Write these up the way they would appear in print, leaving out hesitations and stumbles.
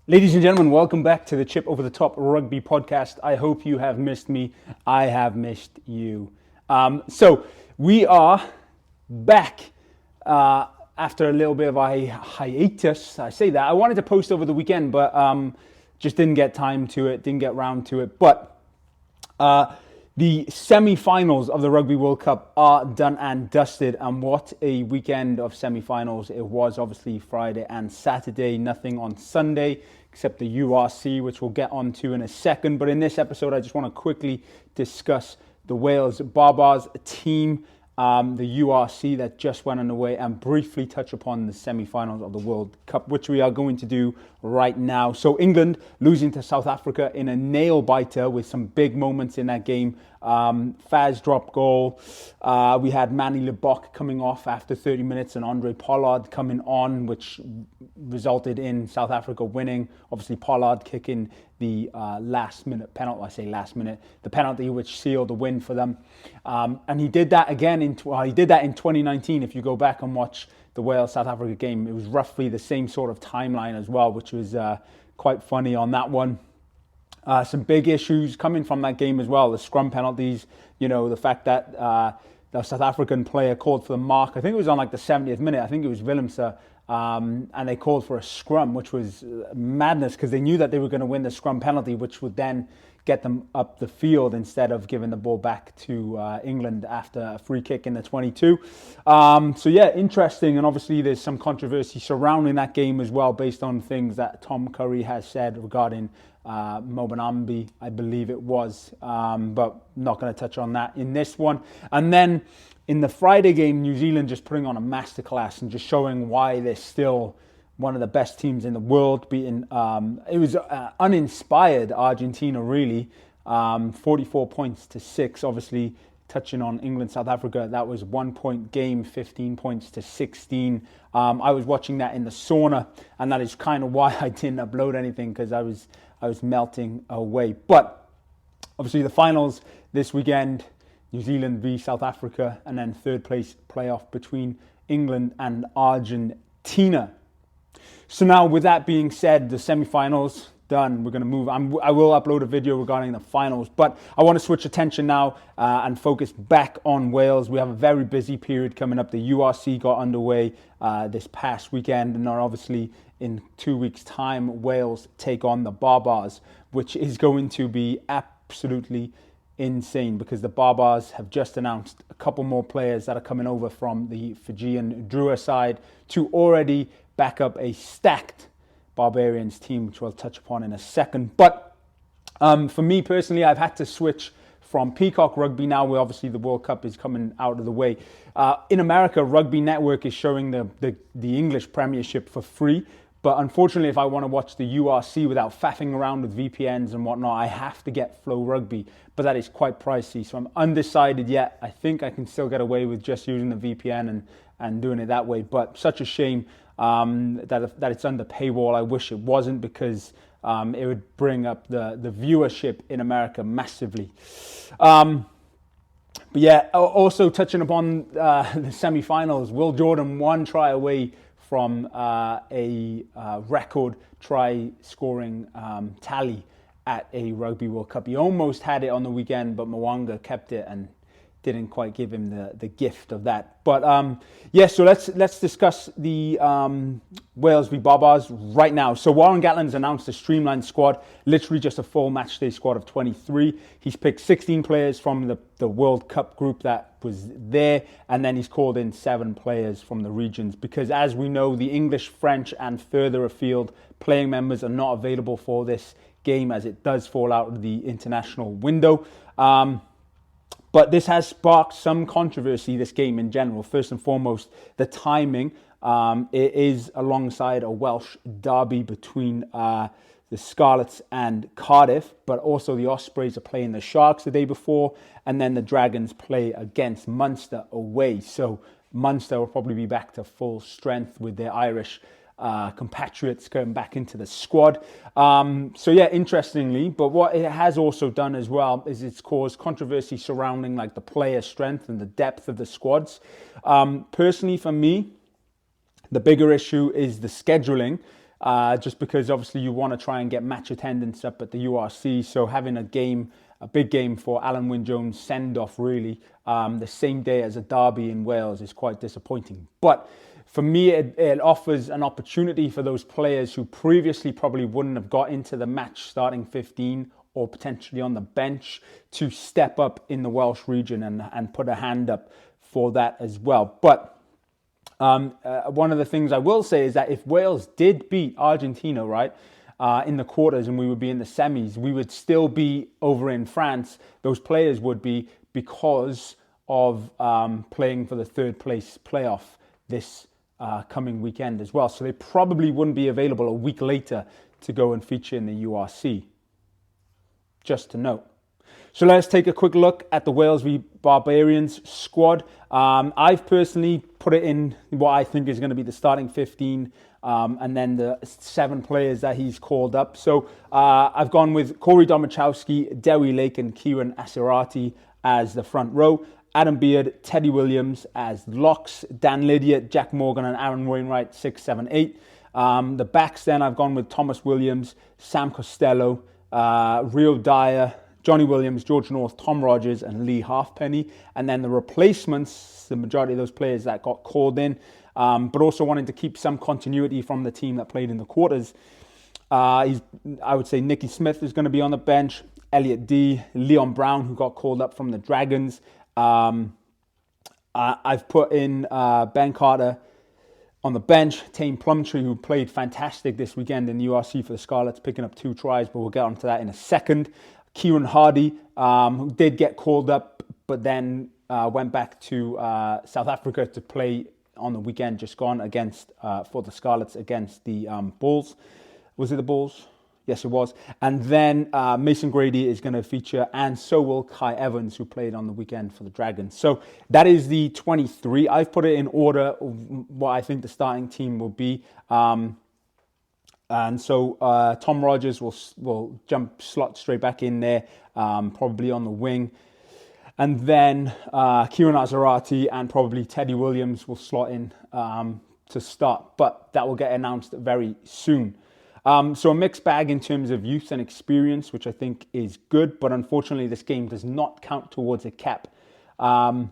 Ladies and gentlemen, welcome back to the Chip Over the Top Rugby podcast. I hope you have missed me. I have missed you. So we are back after a little bit of a hiatus. I say that. I wanted to post over the weekend, but just didn't get time to it, didn't get round to it. But the semi-finals of the Rugby World Cup are done and dusted, and what a weekend of semi-finals it was. Obviously Friday and Saturday, nothing on Sunday except the URC, which we'll get onto in a second. But in this episode, I just want to quickly discuss the Wales Barbarians team, the URC that just went underway, and briefly touch upon the semi-finals of the World Cup, which we are going to do right now. So England losing to South Africa in a nail-biter with some big moments in that game. Faz drop goal. We had Manny Lebok coming off after 30 minutes and Andre Pollard coming on, which resulted in South Africa winning. Obviously Pollard kicking the last-minute penalty. I say last-minute, the penalty which sealed the win for them. And he did that again he did that in 2019. If you go back and watch the Wales-South Africa game, it was roughly the same sort of timeline as well, which was quite funny on that one. Some big issues coming from that game as well. The scrum penalties, the fact that the South African player called for the mark. I think it was on like the 70th minute. I think it was Willemse. And they called for a scrum, which was madness because they knew that they were going to win the scrum penalty, which would then get them up the field instead of giving the ball back to England after a free kick in the 22. So yeah, interesting. And obviously there's some controversy surrounding that game as well, based on things that Tom Curry has said regarding Mobinambi, I believe it was, but not going to touch on that in this one. And then in the Friday game, New Zealand just putting on a masterclass and just showing why they're still one of the best teams in the world, beating, it was uninspired Argentina really, 44 points to 6, obviously touching on England, South Africa, that was 1 point game, 15 points to 16. I was watching that in the sauna, and that is kind of why I didn't upload anything, because I was melting away. But obviously the finals this weekend, New Zealand v South Africa, and then third place playoff between England and Argentina. So now, with that being said, the semi-finals done. We're going to move. I will upload a video regarding the finals, but I want to switch attention now and focus back on Wales. We have a very busy period coming up. The URC got underway this past weekend, and obviously in 2 weeks' time, Wales take on the Barbars, which is going to be absolutely insane because the Barbars have just announced a couple more players that are coming over from the Fijian Drua side to already back up a stacked Barbarians team, which we'll touch upon in a second. But for me personally, I've had to switch from Peacock Rugby now, where obviously the World Cup is coming out of the way. In America, Rugby Network is showing the English Premiership for free. But unfortunately, if I want to watch the URC without faffing around with VPNs and whatnot, I have to get Flow Rugby. But that is quite pricey, so I'm undecided yet. I think I can still get away with just using the VPN and doing it that way. But such a shame that it's under paywall. I wish it wasn't, because it would bring up the viewership in America massively. But yeah, also touching upon the semi-finals, Will Jordan 1 try away from a record try-scoring tally at a Rugby World Cup. He almost had it on the weekend, but Mwanga kept it and didn't quite give him the gift of that. But yeah, so let's discuss the Wales v Barbars right now. So Warren Gatland's announced a streamlined squad, literally just a full matchday squad of 23. He's picked 16 players from the World Cup group that was there, and then he's called in 7 players from the regions, because as we know, the English, French and further afield playing members are not available for this game, as it does fall out of the international window. But this has sparked some controversy, this game in general. First and foremost, the timing. It is alongside a Welsh derby between the Scarlets and Cardiff, but also the Ospreys are playing the Sharks the day before, and then the Dragons play against Munster away. So Munster will probably be back to full strength with their Irish compatriots going back into the squad. So yeah, interestingly, but what it has also done as well is it's caused controversy surrounding like the player strength and the depth of the squads. Personally, for me, the bigger issue is the scheduling. just because obviously you want to try and get match attendance up at the URC. So having a big game for Alan Wynne-Jones send-off really, the same day as a derby in Wales is quite disappointing. But for me, it offers an opportunity for those players who previously probably wouldn't have got into the match starting 15 or potentially on the bench to step up in the Welsh region and put a hand up for that as well. But one of the things I will say is that if Wales did beat Argentina, right, in the quarters and we would be in the semis, we would still be over in France. Those players would be, because of playing for the third place playoff this coming weekend as well. So they probably wouldn't be available a week later to go and feature in the URC. Just to note. So let's take a quick look at the Wales v Barbarians squad. I've personally put it in what I think is going to be the starting 15 and then the 7 players that he's called up. So I've gone with Corey Domachowski, Dewi Lake and Kieran Asirati as the front row. Adam Beard, Teddy Williams as locks. Dan Lydiate, Jack Morgan and Aaron Wainwright, 6, 7, 8. The backs then I've gone with Thomas Williams, Sam Costello, Rio Dyer, Johnny Williams, George North, Tom Rogers and Lee Halfpenny. And then the replacements, the majority of those players that got called in, but also wanting to keep some continuity from the team that played in the quarters. I would say Nicky Smith is going to be on the bench, Elliot D, Leon Brown, who got called up from the Dragons. I've put in Ben Carter on the bench, Tame Plumtree, who played fantastic this weekend in the URC for the Scarlets, picking up 2 tries, but we'll get onto that in a second. Kieran Hardy, who did get called up, but then went back to South Africa to play on the weekend just gone against for the Scarlets against the Bulls. Was it the Bulls? Yes, it was. And then Mason Grady is going to feature, and so will Kai Evans, who played on the weekend for the Dragons. So that is the 23. I've put it in order of what I think the starting team will be. And so Tom Rogers will slot straight back in there, probably on the wing. And then Kieran Asirati and probably Teddy Williams will slot in to start. But that will get announced very soon. So a mixed bag in terms of youth and experience, which I think is good. But unfortunately, this game does not count towards a cap. And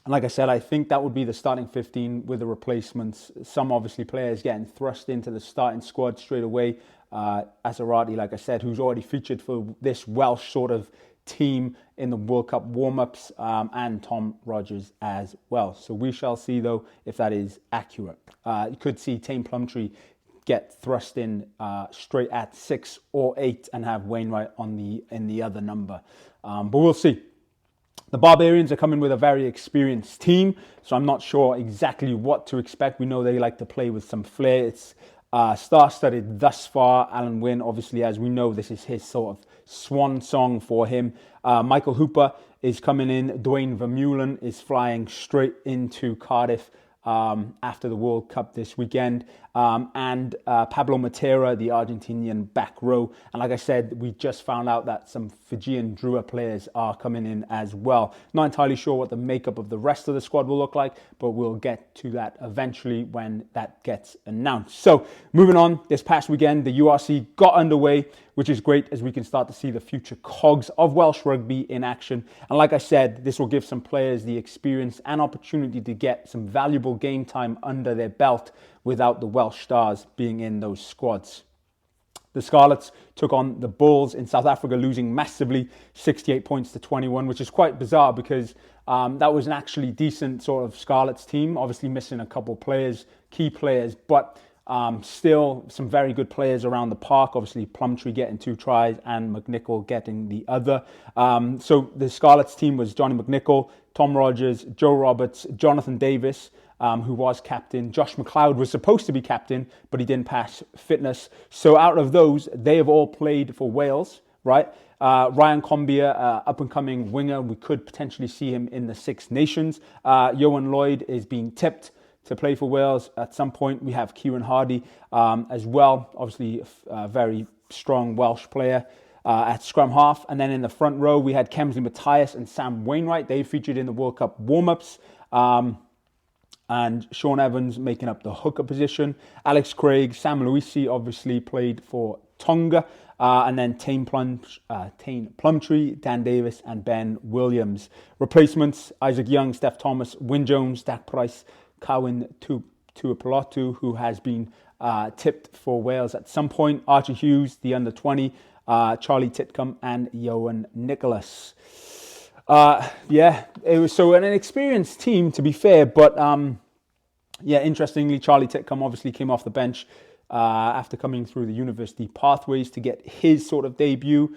like I said, I think that would be the starting 15 with the replacements. Some obviously players getting thrust into the starting squad straight away. Asirati, like I said, who's already featured for this Welsh sort of team in the World Cup warm-ups, and Tom Rogers as well. So we shall see, though, if that is accurate. You could see Tame Plumtree get thrust in straight at 6 or 8 and have Wainwright in the other number. But we'll see. The Barbarians are coming with a very experienced team, so I'm not sure exactly what to expect. We know they like to play with some flair. It's star-studded thus far. Alan Wynne, obviously, as we know, this is his sort of swan song for him. Michael Hooper is coming in. Dwayne Vermeulen is flying straight into Cardiff after the World Cup this weekend. And Pablo Matera, the Argentinian back row. And like I said, we just found out that some Fijian Drua players are coming in as well. Not entirely sure what the makeup of the rest of the squad will look like, but we'll get to that eventually when that gets announced. So moving on, this past weekend, the URC got underway, which is great as we can start to see the future cogs of Welsh rugby in action. And like I said, this will give some players the experience and opportunity to get some valuable game time under their belt without the Welsh stars being in those squads. The Scarlets took on the Bulls in South Africa, losing massively, 68 points to 21, which is quite bizarre because that was an actually decent sort of Scarlets team, obviously missing a couple players, key players, but still some very good players around the park. Obviously, Plumtree getting 2 tries and McNichol getting the other. So the Scarlets team was Johnny McNichol, Tom Rogers, Joe Roberts, Jonathan Davis, who was captain. Josh McLeod was supposed to be captain, but he didn't pass fitness. So out of those, they have all played for Wales, right? Ryan Combia, up-and-coming winger. We could potentially see him in the Six Nations. Johan Lloyd is being tipped to play for Wales at some point. We have Kieran Hardy as well, obviously a very strong Welsh player at scrum half. And then in the front row, we had Kemsley Matthias and Sam Wainwright. They featured in the World Cup warm-ups. and Sean Evans making up the hooker position. Alex Craig, Sam Luisi obviously played for Tonga, and then Tane Plumtree, Dan Davis, and Ben Williams. Replacements: Isaac Young, Steph Thomas, Wyn Jones, Dak Price, Carwyn Tuipulotu, who has been tipped for Wales at some point, Archie Hughes, the under-20, Charlie Titcomb, and Ioan Nicholas. It was an experienced team, to be fair, but interestingly, Charlie Titcomb obviously came off the bench after coming through the university pathways to get his sort of debut,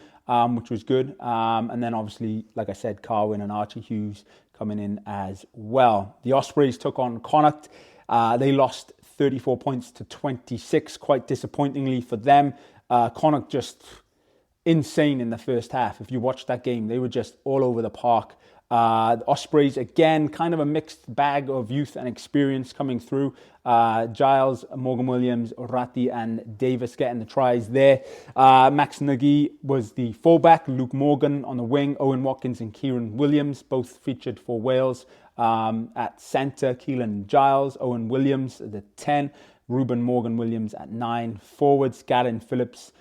which was good. And then obviously, like I said, Carwyn and Archie Hughes coming in as well. The Ospreys took on Connacht. They lost 34 points to 26, quite disappointingly for them. Connacht just insane in the first half. If you watched that game, they were just all over the park. The Ospreys, again, kind of a mixed bag of youth and experience coming through. Giles, Morgan Williams, Ratti, and Davis getting the tries there. Max Nagy was the fullback. Luke Morgan on the wing. Owen Watkins and Kieran Williams both featured for Wales. At centre, Keelan Giles, Owen Williams at the 10. Ruben Morgan Williams at 9. Forwards, Gavin Phillips,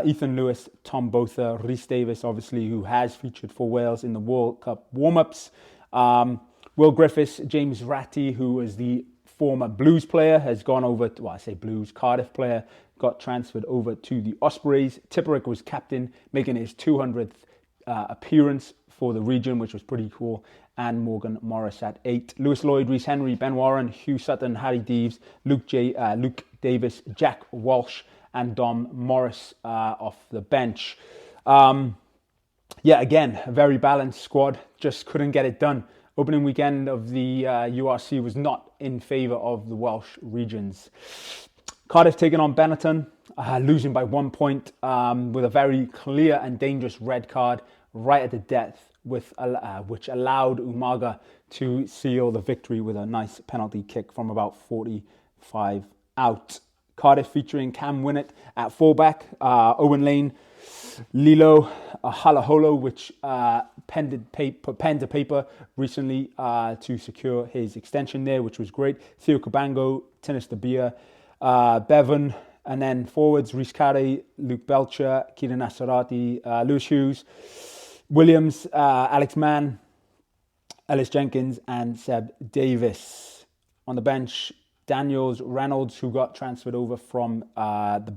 Ethan Lewis, Tom Botha, Rhys Davis, obviously, who has featured for Wales in the World Cup warm-ups. Will Griffiths, James Ratti, who was the former Blues player, has gone over to, I say Blues, Cardiff player, got transferred over to the Ospreys. Tipperick was captain, making his 200th appearance for the region, which was pretty cool. And Morgan Morris at 8. Lewis Lloyd, Rhys Henry, Ben Warren, Hugh Sutton, Harry Deeves, Luke Davis, Jack Walsh, and Dom Morris off the bench. Again, a very balanced squad. Just couldn't get it done. Opening weekend of the URC was not in favour of the Welsh regions. Cardiff taking on Benetton, losing by 1 point with a very clear and dangerous red card right at the death, which allowed Umaga to seal the victory with a nice penalty kick from about 45 out. Cardiff featuring Cam Winnett at fullback, Owen Lane, Lilo Halaholo, which put pen to paper recently to secure his extension there, which was great. Theo Cabango, Tinis Dabia, Bevan, and then forwards, Rhys Carey, Luke Belcher, Kieran Asarati, Lewis Hughes, Williams, Alex Mann, Ellis Jenkins, and Seb Davis. On the bench, Daniels Reynolds, who got transferred over from the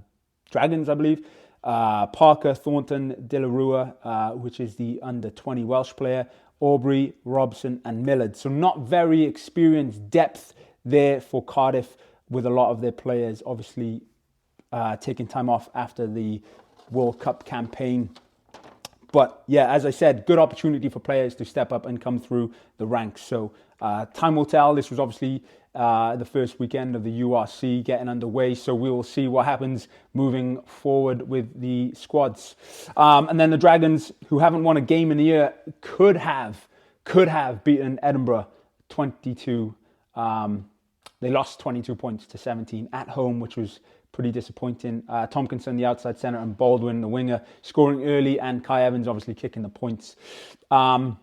Dragons, I believe. Parker, Thornton, De La Rua, which is the under-20 Welsh player. Aubrey, Robson, and Millard. So not very experienced depth there for Cardiff, with a lot of their players obviously taking time off after the World Cup campaign. But yeah, as I said, good opportunity for players to step up and come through the ranks. So time will tell. This was obviously the first weekend of the URC getting underway. So we will see what happens moving forward with the squads. And then the Dragons, who haven't won a game in the year, could have beaten Edinburgh 22. They lost 22 points to 17 at home, which was pretty disappointing. Tompkinson, the outside centre, and Baldwin, the winger, scoring early, and Kai Evans obviously kicking the points. But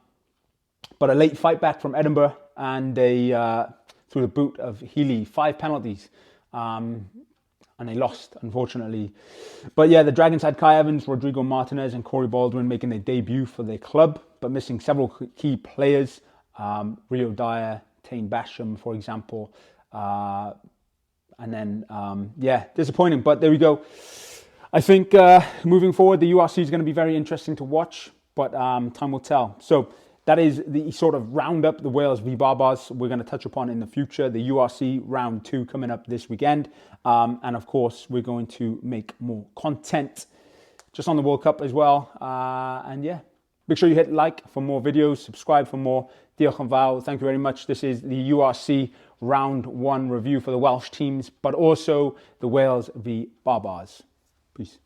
a late fight back from Edinburgh, and they, through the boot of Healy, 5 penalties, and they lost, unfortunately. But yeah, the Dragons had Kai Evans, Rodrigo Martinez, and Corey Baldwin making their debut for their club, but missing several key players. Rio Dyer, Tane Basham, for example. And then, disappointing, but there we go. I think moving forward, the URC is going to be very interesting to watch, but time will tell. So that is the sort of roundup, the Wales v Barbars we're going to touch upon in the future. The URC round 2 coming up this weekend. And of course, we're going to make more content just on the World Cup as well. Make sure you hit like for more videos, subscribe for more. Diolch yn fawr. Thank you very much. This is the URC round 1 review for the Welsh teams, but also the Wales v Barbars. Peace.